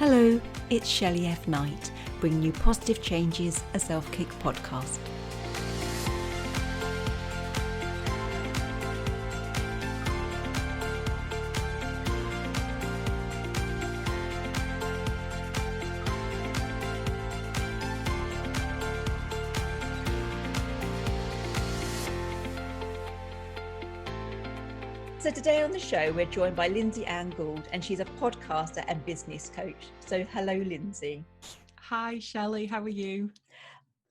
Hello, it's Shelley F Knight, bringing you Positive Changes, a self-kick podcast. So today on the show, we're joined by Lynsay Anne Gould, and she's a podcaster and business coach. So hello, Lynsay. Hi, Shelley. How are you?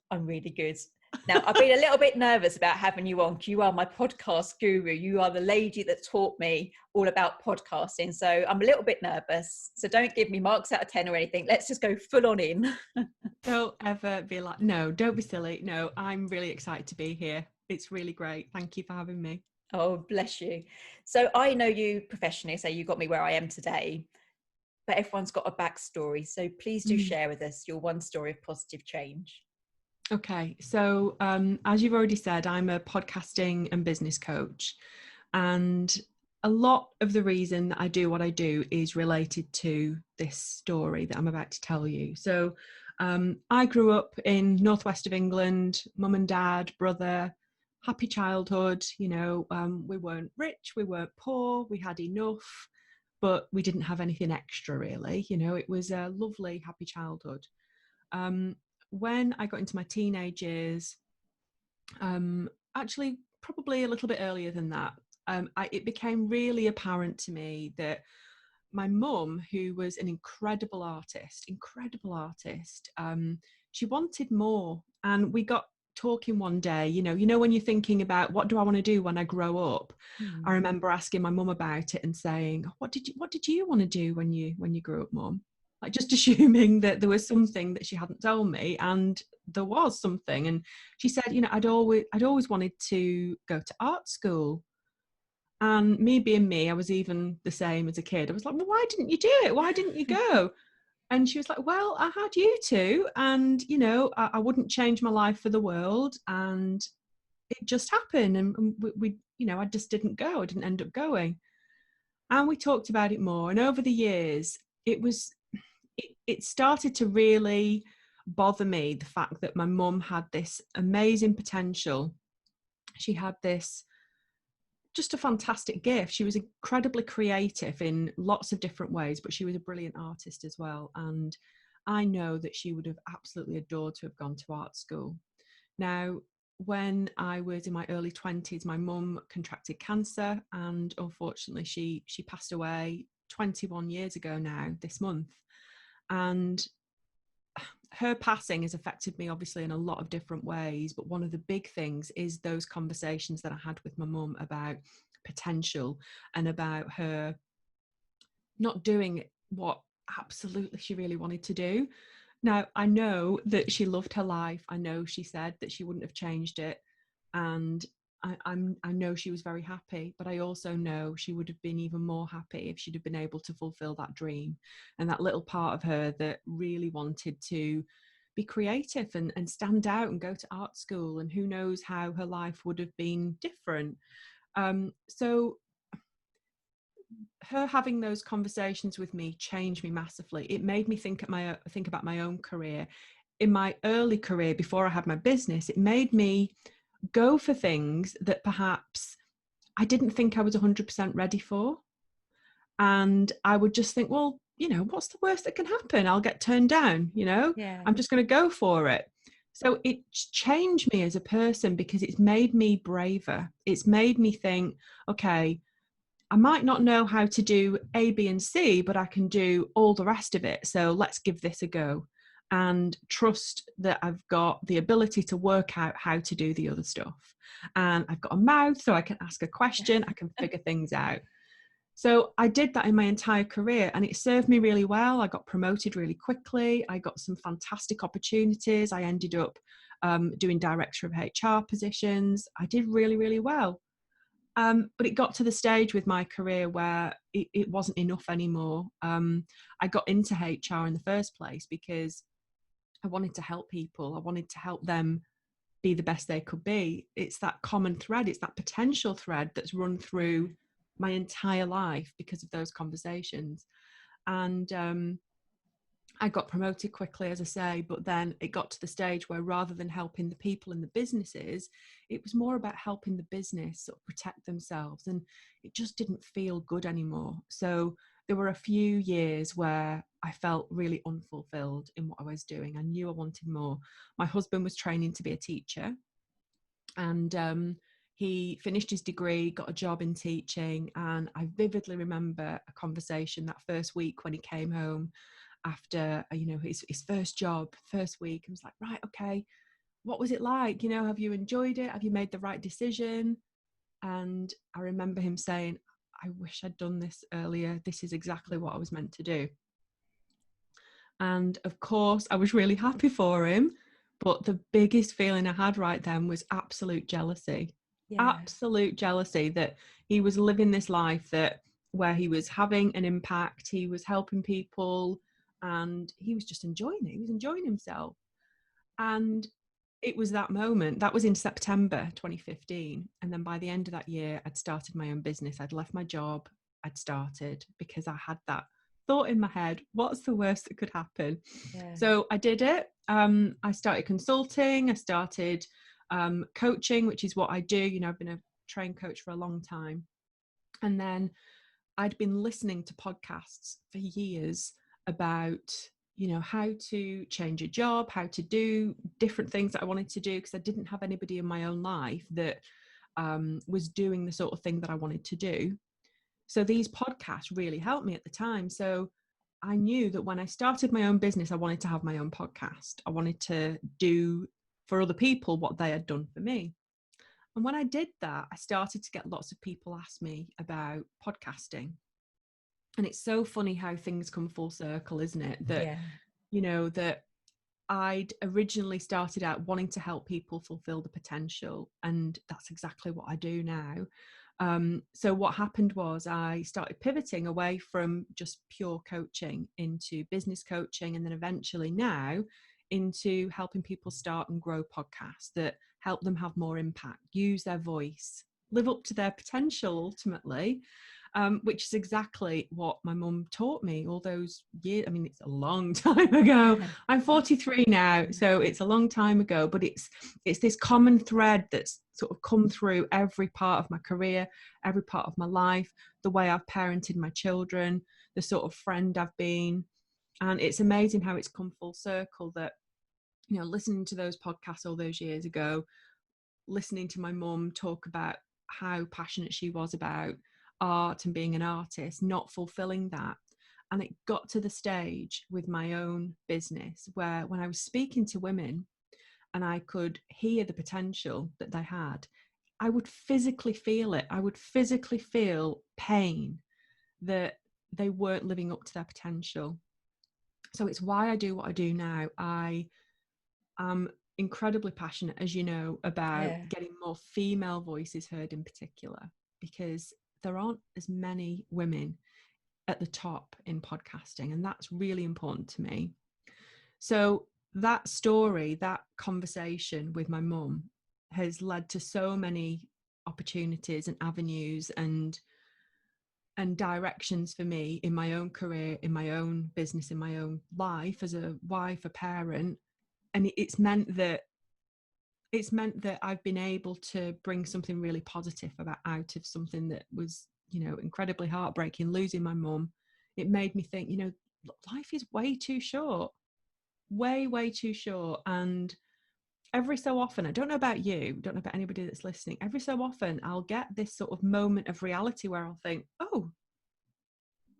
I'm really good. Now, I've been a little bit nervous about having you on. You are my podcast guru. You are the lady that taught me all about podcasting. So I'm a little bit nervous. So don't give me marks out of 10 or anything. Let's just go full on in. Don't ever be like, no, don't be silly. No, I'm really excited to be here. It's really great. Thank you for having me. Oh, bless you. So I know you professionally, so you got me where I am today, but everyone's got a backstory. So please do share with us your one story of positive change. Okay. So as you've already said, I'm a podcasting and business coach. And a lot of the reason that I do what I do is related to this story that I'm about to tell you. So I grew up in northwest of England, mum and dad, brother, happy childhood. We weren't rich, we weren't poor, we had enough, but we didn't have anything extra really. It was a lovely, happy childhood. When I got into my teenage years, actually probably a little bit earlier than that, it became really apparent to me that my mum, who was an incredible artist, she wanted more. And we got talking one day, when you're thinking about what do I want to do when I grow up, I remember asking my mum about it and saying, what did you want to do when you grew up, Mum? Like just assuming that there was something that she hadn't told me, and there was something. And she said, I'd always wanted to go to art school. And me being me, I was even the same as a kid. I was like, well, why didn't you do it? Why didn't you go? And she was like, well, I had you two, and I wouldn't change my life for the world. And it just happened, and we I just didn't go. I didn't end up going. And we talked about it more, and over the years, it started to really bother me, the fact that my mum had this amazing potential. She had this just a fantastic gift. She was incredibly creative in lots of different ways, but she was a brilliant artist as well. And I know that she would have absolutely adored to have gone to art school. Now, when I was in my early 20s, my mum contracted cancer, and unfortunately she passed away 21 years ago now, this month. And her passing has affected me obviously in a lot of different ways, but one of the big things is those conversations that I had with my mum about potential and about her not doing what absolutely she really wanted to do. Now, I know that she loved her life. I know she said that she wouldn't have changed it, and I know she was very happy, but I also know she would have been even more happy if she'd have been able to fulfill that dream, and that little part of her that really wanted to be creative and stand out and go to art school, and who knows how her life would have been different. So her having those conversations with me changed me massively. It made me think about my own career. In my early career, before I had my business, it made me go for things that perhaps I didn't think I was 100% ready for. And I would just think, well, what's the worst that can happen? I'll get turned down, Yeah. I'm just going to go for it. So it changed me as a person because it's made me braver. It's made me think, okay, I might not know how to do A, B, and C, but I can do all the rest of it. So let's give this a go and trust that I've got the ability to work out how to do the other stuff. And I've got a mouth, so I can ask a question, I can figure things out. So I did that in my entire career, and it served me really well. I got promoted really quickly. I got some fantastic opportunities. I ended up doing director of HR positions. I did really, really well. But it got to the stage with my career where it wasn't enough anymore. I got into HR in the first place because I wanted to help people. I wanted to help them be the best they could be. It's that common thread. It's that potential thread that's run through my entire life because of those conversations. And I got promoted quickly, as I say, but then it got to the stage where rather than helping the people and the businesses, it was more about helping the business sort of protect themselves, and it just didn't feel good anymore. So there were a few years where I felt really unfulfilled in what I was doing. I knew I wanted more. My husband was training to be a teacher, and he finished his degree, got a job in teaching, and I vividly remember a conversation that first week when he came home after his first job, first week, and was like, right, okay, what was it like? Have you enjoyed it? Have you made the right decision? And I remember him saying, I wish I'd done this earlier. This is exactly what I was meant to do. And of course, I was really happy for him. But the biggest feeling I had right then was absolute jealousy. Yeah. Absolute jealousy that he was living this life where he was having an impact, he was helping people, and he was just enjoying it. He was enjoying himself. And it was that moment. That was in September 2015. And then by the end of that year, I'd started my own business. I'd left my job. I'd started because I had that thought in my head, what's the worst that could happen? Yeah. So I did it. I started consulting. I started coaching, which is what I do. I've been a trained coach for a long time. And then I'd been listening to podcasts for years about how to change a job, how to do different things that I wanted to do, because I didn't have anybody in my own life that was doing the sort of thing that I wanted to do. So these podcasts really helped me at the time. So I knew that when I started my own business, I wanted to have my own podcast. I wanted to do for other people what they had done for me. And when I did that, I started to get lots of people ask me about podcasting. And it's so funny how things come full circle, isn't it? That, that I'd originally started out wanting to help people fulfill the potential. And that's exactly what I do now. So what happened was I started pivoting away from just pure coaching into business coaching, and then eventually now into helping people start and grow podcasts that help them have more impact, use their voice, live up to their potential ultimately. Which is exactly what my mum taught me all those years. I mean, it's a long time ago. I'm 43 now, so it's a long time ago, but it's this common thread that's sort of come through every part of my career, every part of my life, the way I've parented my children, the sort of friend I've been. And it's amazing how it's come full circle that, listening to those podcasts all those years ago, listening to my mum talk about how passionate she was about art and being an artist, not fulfilling that. And it got to the stage with my own business where when I was speaking to women and I could hear the potential that they had, I would physically feel it. I would physically feel pain that they weren't living up to their potential. So it's why I do what I do now. I am incredibly passionate, as you know, about getting more female voices heard in particular, because there aren't as many women at the top in podcasting, and that's really important to me. So that story, that conversation with my mum has led to so many opportunities and avenues and directions for me in my own career, in my own business, in my own life as a wife, a parent. And it's meant that I've been able to bring something really positive out of something that was, incredibly heartbreaking, losing my mum. It made me think, life is way too short, way too short. And every so often, I don't know about you, don't know about anybody that's listening, every so often I'll get this sort of moment of reality where I'll think, oh,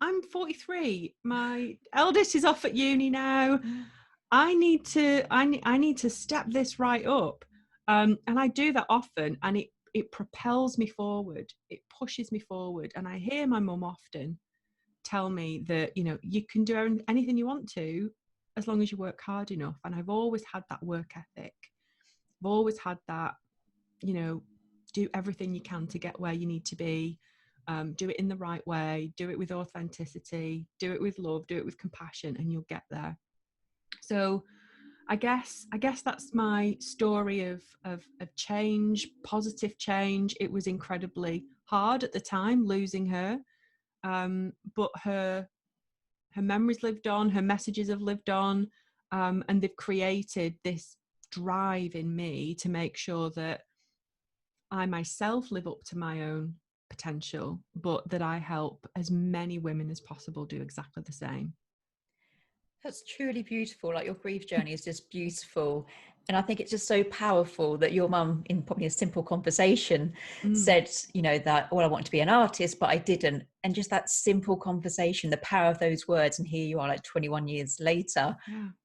I'm 43. My eldest is off at uni now. I need to step this right up. And I do that often, and it propels me forward. It pushes me forward. And I hear my mum often tell me that, you can do anything you want to as long as you work hard enough. And I've always had that work ethic. I've always had that, do everything you can to get where you need to be. Do it in the right way, do it with authenticity, do it with love, do it with compassion, and you'll get there. So I guess that's my story of change, positive change. It was incredibly hard at the time losing her, but her Her memories lived on, her messages have lived on, and they've created this drive in me to make sure that I myself live up to my own potential, but that I help as many women as possible do exactly the same. That's truly beautiful. Like, your grief journey is just beautiful. And I think it's just so powerful that your mum, in probably a simple conversation, said, that, I want to be an artist, but I didn't. And just that simple conversation, the power of those words. And here you are, like 21 years later,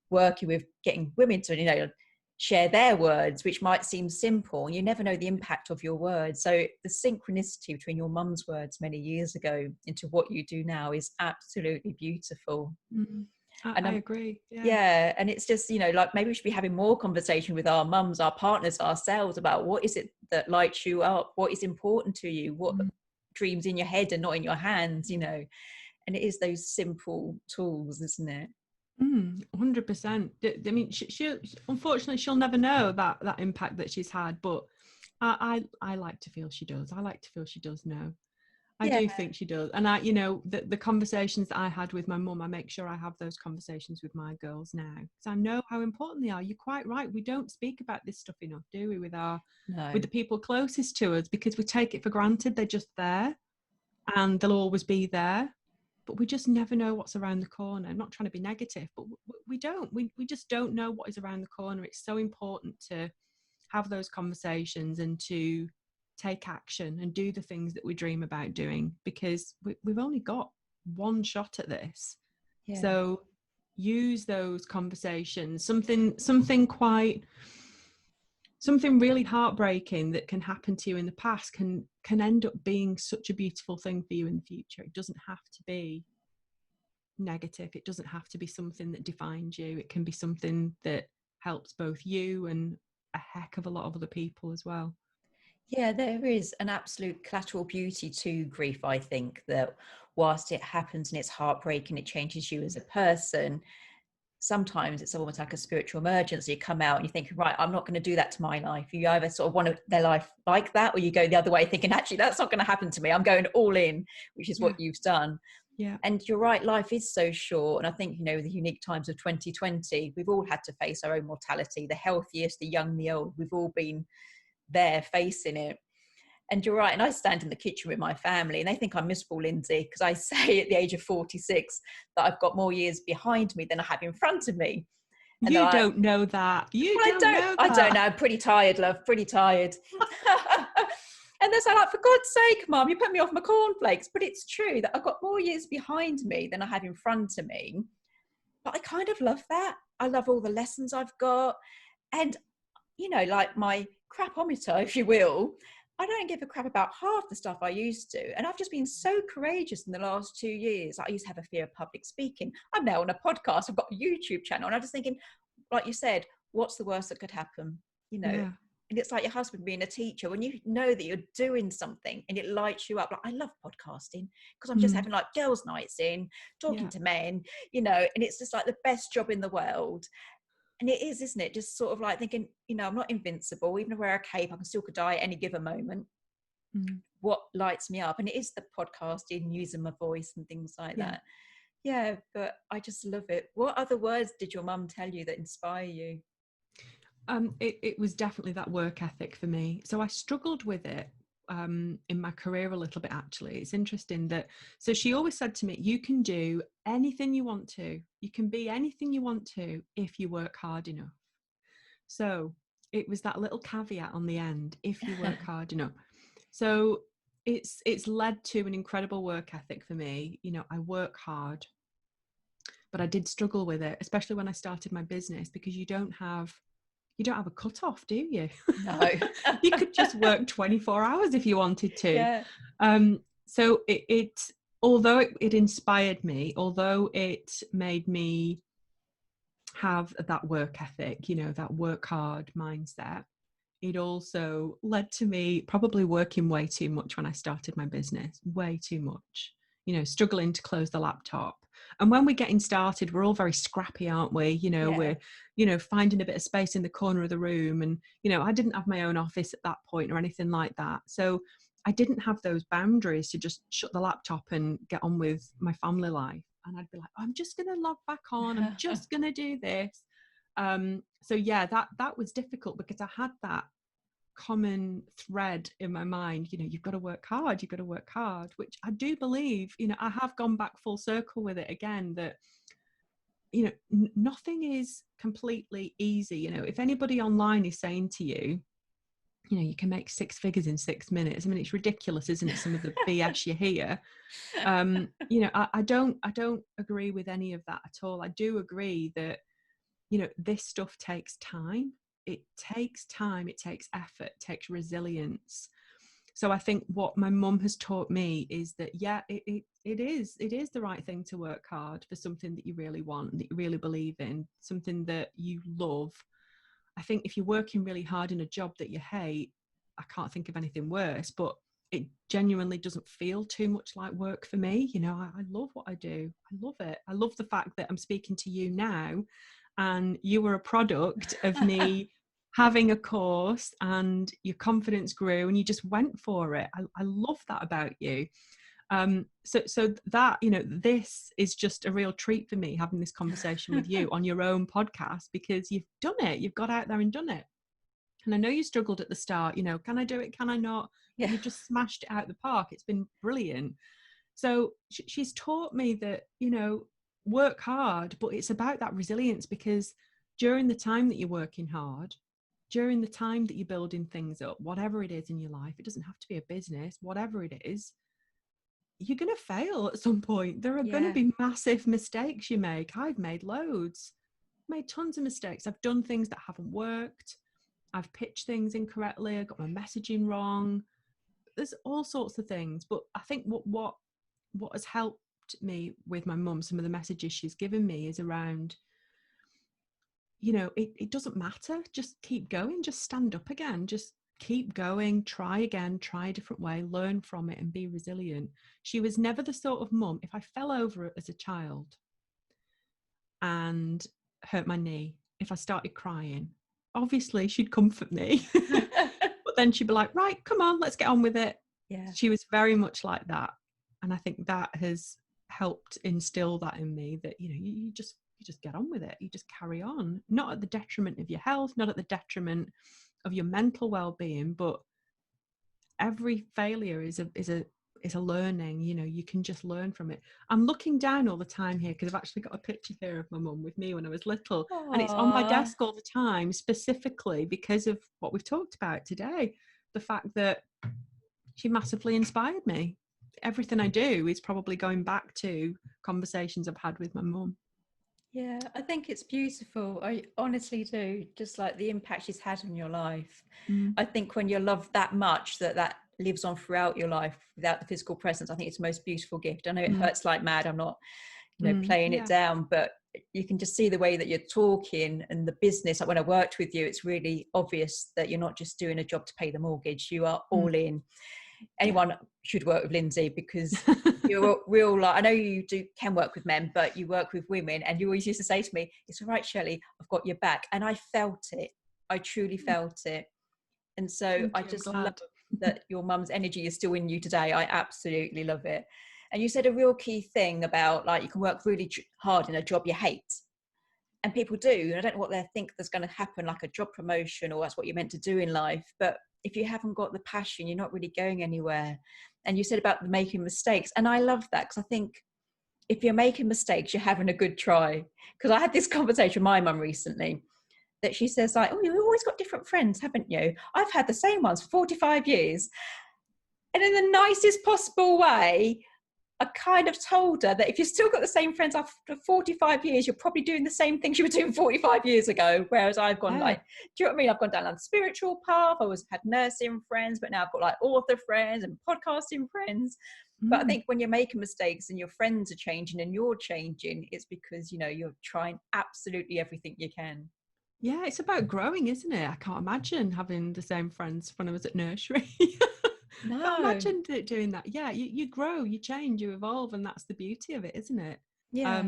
working with getting women to, share their words, which might seem simple. And you never know the impact of your words. So the synchronicity between your mum's words many years ago into what you do now is absolutely beautiful. I agree. Yeah. And it's just, like, maybe we should be having more conversation with our mums, our partners, ourselves about what is it that lights you up, what is important to you, what dreams in your head and not in your hands, and it is those simple tools, isn't it? 100%. I mean, she unfortunately she'll never know that impact that she's had, but I like to feel she does. I like to feel she does know. I do think she does. And I, the conversations that I had with my mum, I make sure I have those conversations with my girls now, because I know how important they are. You're quite right. We don't speak about this stuff enough, do we, with the people closest to us, because we take it for granted. They're just there and they'll always be there. But we just never know what's around the corner. I'm not trying to be negative, but we don't. We just don't know what is around the corner. It's so important to have those conversations and to take action and do the things that we dream about doing, because we've only got one shot at this. So use those conversations. Something really heartbreaking that can happen to you in the past can end up being such a beautiful thing for you in the future. It doesn't have to be negative. It doesn't have to be something that defines you. It can be something that helps both you and a heck of a lot of other people as well. Yeah, there is an absolute collateral beauty to grief, I think, that whilst it happens and it's heartbreaking, it changes you as a person. Sometimes it's almost like a spiritual emergency. You come out and you think, right, I'm not going to do that to my life. You either sort of want their life like that, or you go the other way thinking, actually, that's not going to happen to me. I'm going all in, which is what you've done. Yeah. And you're right, life is so short. And I think, the unique times of 2020, we've all had to face our own mortality, the healthiest, the young, the old. We've all been there facing it. And you're right. And I stand in the kitchen with my family and they think I'm miserable, Lynsay, because I say at the age of 46 that I've got more years behind me than I have in front of me. And you don't know that. I don't know. I'm pretty tired, love, pretty tired. And they're like, for God's sake, Mum, you put me off my cornflakes. But it's true that I've got more years behind me than I have in front of me. But I kind of love that. I love all the lessons I've got. And, like my crapometer, if you will, I don't give a crap about half the stuff I used to. And I've just been so courageous in the last 2 years. I used to have a fear of public speaking. I'm now on a podcast. I've got a YouTube channel. And I'm just thinking, like you said, what's the worst that could happen? Yeah. And it's like your husband being a teacher. When you know that you're doing something and it lights you up. Like, I love podcasting because I'm just having like girls' nights in, talking to men, and it's just like the best job in the world. And it is, isn't it? Just sort of like thinking, I'm not invincible. Even if I wear a cape, I can still die at any given moment. What lights me up? And it is the podcasting, using my voice and things like that. Yeah, but I just love it. What other words did your mum tell you that inspire you? It was definitely that work ethic for me. So I struggled with it in my career a little bit, actually. It's interesting that, so she always said to me, you can do anything you want to. You can be anything you want to if you work hard enough. So it was that little caveat on the end, if you work hard enough. So it's led to an incredible work ethic for me. I work hard, but I did struggle with it, especially when I started my business, because you don't have a cutoff, do you? No. You could just work 24 hours if you wanted to. Yeah. So it although it inspired me, although it made me have that work ethic, that work hard mindset, it also led to me probably working way too much when I started my business, way too much, struggling to close the laptop. And when we're getting started, we're all very scrappy, aren't we? We're, finding a bit of space in the corner of the room. And, I didn't have my own office at that point or anything like that. So I didn't have those boundaries to just shut the laptop and get on with my family life. and I'd be like, I'm just going to log back on. I'm just going to do this. So yeah, that was difficult because I had that common thread in my mind. You've got to work hard. You've got to work hard, which I do believe. I have gone back full circle with it again. That nothing is completely easy. If anybody online is saying to you, you can make 6 figures in 6 minutes. I mean, it's ridiculous, isn't it? Some of the BS you hear. I don't agree with any of that at all. I do agree that, this stuff takes time. It takes time, it takes effort, it takes resilience. So I think what my mum has taught me is that, yeah, it is the right thing to work hard for something that you really want, that you really believe in, something that you love. I think if you're working really hard in a job that you hate, I can't think of anything worse, but it genuinely doesn't feel too much like work for me. I love what I do. I love it. I love the fact that I'm speaking to you now, and you were a product of me having a course, and your confidence grew and you just went for it. I love that about you. So that, this is just a real treat for me, having this conversation with you on your own podcast, because you've done it. You've got out there and done it. And I know you struggled at the start, can I do it? Can I not? Yeah. You've just smashed it out the park. It's been brilliant. So she's taught me that, work hard, but it's about that resilience, because during the time that you're working hard, during the time that you're building things up, whatever it is in your life, it doesn't have to be a business, whatever it is, you're going to fail at some point. There are going to be massive mistakes you make. I've made loads, made tons of mistakes. I've done things that haven't worked. I've pitched things incorrectly. I got my messaging wrong. There's all sorts of things. But I think what has helped me with my mum, some of the messages she's given me, is around, it doesn't matter. Just keep going. Just stand up again. Just keep going. Try again. Try a different way. Learn from it and be resilient. She was never the sort of mum, if I fell over as a child and hurt my knee, if I started crying, obviously she'd comfort me. But then she'd be like, right, come on, let's get on with it. Yeah. She was very much like that. And I think that has helped instill that in me, that, you just get on with it. You just carry on, not at the detriment of your health, not at the detriment of your mental well-being, but every failure is a learning. You can just learn from it. I'm looking down all the time here because I've actually got a picture here of my mum with me when I was little. Aww. And it's on my desk all the time, specifically because of what we've talked about today, the fact that she massively inspired me. Everything I do is probably going back to conversations I've had with my mum. Yeah, I think it's beautiful. I honestly do. Just like the impact she's had on your life. I think when you're loved that much, that lives on throughout your life without the physical presence, I think it's the most beautiful gift. I know it hurts like mad. I'm not, playing it down, but you can just see the way that you're talking and the business. Like when I worked with you, it's really obvious that you're not just doing a job to pay the mortgage. You are all in. Anyone should work with Lynsay, because you're real. Like, I know you can work with men, but you work with women, and you always used to say to me, "It's all right, Shelley, I've got your back," and I felt it. I truly felt it. And so I just love that your mum's energy is still in you today. I absolutely love it. And you said a real key thing about, like, you can work really hard in a job you hate. And people do. And I don't know what they think there's going to happen, like a job promotion, or that's what you're meant to do in life. But if you haven't got the passion, you're not really going anywhere. And you said about making mistakes. And I love that, because I think if you're making mistakes, you're having a good try. Because I had this conversation with my mum recently, that she says, like, oh, you've always got different friends, haven't you? I've had the same ones for 45 years. And in the nicest possible way, I kind of told her that if you've still got the same friends after 45 years, you're probably doing the same things you were doing 45 years ago. Whereas I've gone do you know what I mean? I've gone down the spiritual path. I had nursing friends, but now I've got like author friends and podcasting friends. But I think when you're making mistakes and your friends are changing and you're changing, it's because, you're trying absolutely everything you can. Yeah, it's about growing, isn't it? I can't imagine having the same friends when I was at nursery. No. Can't imagine doing that. Yeah, you grow, you change, you evolve, and that's the beauty of it, isn't it? Yeah.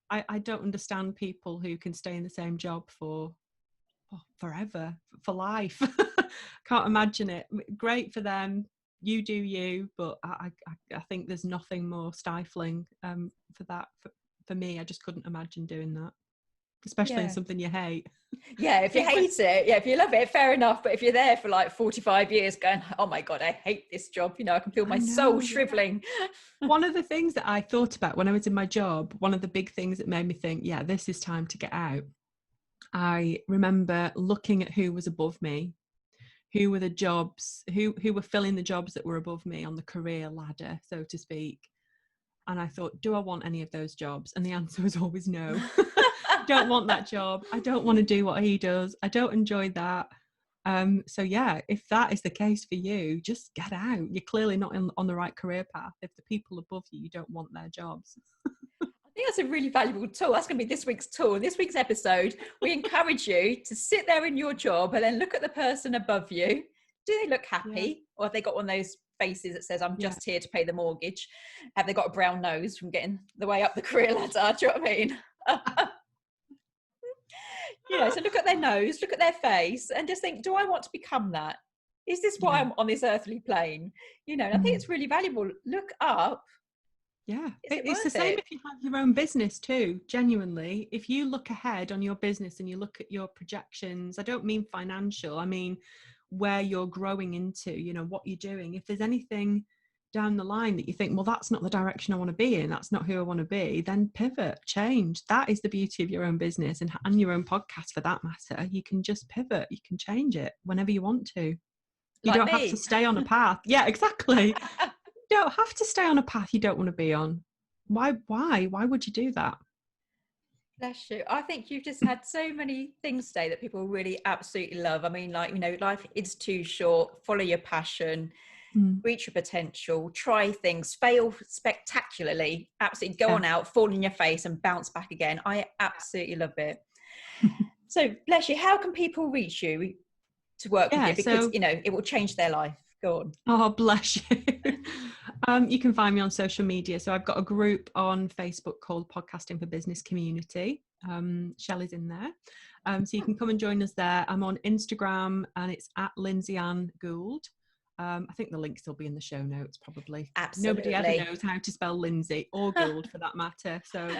I don't understand people who can stay in the same job for forever, for life. Can't imagine it. Great for them. You do you, but I think there's nothing more stifling for that for me, I just couldn't imagine doing that, especially in something you hate. Yeah, if you hate it, if you love it, fair enough. But if you're there for like 45 years going, oh my God, I hate this job, I can feel my soul shriveling. One of the things that I thought about when I was in my job, one of the big things that made me think, yeah, this is time to get out. I remember looking at who was above me, who were the jobs, who were filling the jobs that were above me on the career ladder, so to speak. And I thought, do I want any of those jobs? And the answer was always no. I don't want that job. I don't want to do what he does. I don't enjoy that. So yeah, if that is the case for you, just get out. You're clearly not on the right career path if the people above you don't want their jobs. I think that's a really valuable tool. That's going to be this week's tool. In this week's episode, we encourage you to sit there in your job and then look at the person above you. Do they look happy? Or have they got one of those faces that says, I'm just here to pay the mortgage? Have they got a brown nose from getting the way up the career ladder? Do you know what I mean? So look at their nose, look at their face, and just think, do I want to become that? Is this why I'm on this earthly plane? And I think it's really valuable. Look up. Yeah, it's the same if you have your own business too, genuinely. If you look ahead on your business and you look at your projections, I don't mean financial, I mean where you're growing into, what you're doing. If there's anything down the line that you think, well, that's not the direction I want to be in, that's not who I want to be, then pivot, change. That is the beauty of your own business and your own podcast for that matter. You can just pivot, you can change it whenever you want to. You don't have to stay on a path. Yeah, exactly. You don't have to stay on a path you don't want to be on. Why would you do that? Bless you. I think you've just had so many things today that people really absolutely love. I mean, life is too short. Follow your passion, reach your potential, try things, fail spectacularly, absolutely go on out, fall in your face and bounce back again. I absolutely love it. So bless you. How can people reach you to work with you? Because, it will change their life. Go on. Oh, bless you. You can find me on social media. So I've got a group on Facebook called Podcasting for Business Community. Shelley's in there. So you can come and join us there. I'm on Instagram and it's at Lynsay Anne Gould. I think the links will be in the show notes probably. Absolutely. Nobody ever knows how to spell Lynsay or Gould for that matter. So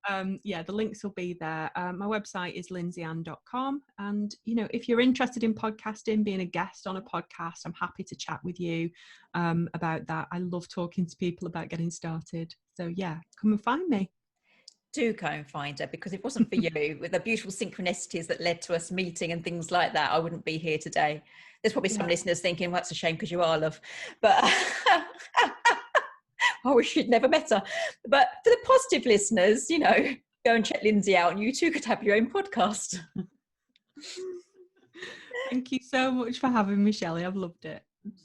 the links will be there. My website is lynsyaanne.com, and if you're interested in podcasting, being a guest on a podcast, I'm happy to chat with you about that. I love talking to people about getting started. So come and find me. Do go and find her, because if it wasn't for you, with the beautiful synchronicities that led to us meeting and things like that, I wouldn't be here today. There's probably some listeners thinking, well, that's a shame because you are love, but I wish you'd never met her. But for the positive listeners, go and check Lynsay out, and you too could have your own podcast. Thank you so much for having me, Shelley. I've loved it.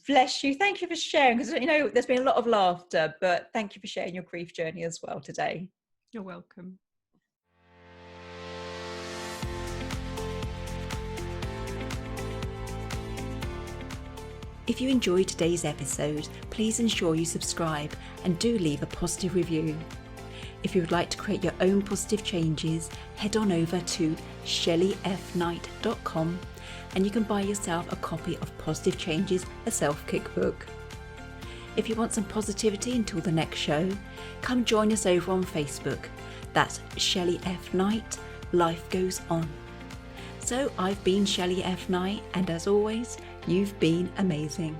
Bless you. Thank you for sharing, because there's been a lot of laughter, but thank you for sharing your grief journey as well today. You're welcome. If you enjoyed today's episode, please ensure you subscribe and do leave a positive review. If you would like to create your own positive changes, head on over to shelleyfknight.com and you can buy yourself a copy of Positive Changes, a self-cookbook. If you want some positivity until the next show, come join us over on Facebook. That's Shelley F. Knight, Life Goes On. So I've been Shelley F. Knight, and as always, you've been amazing.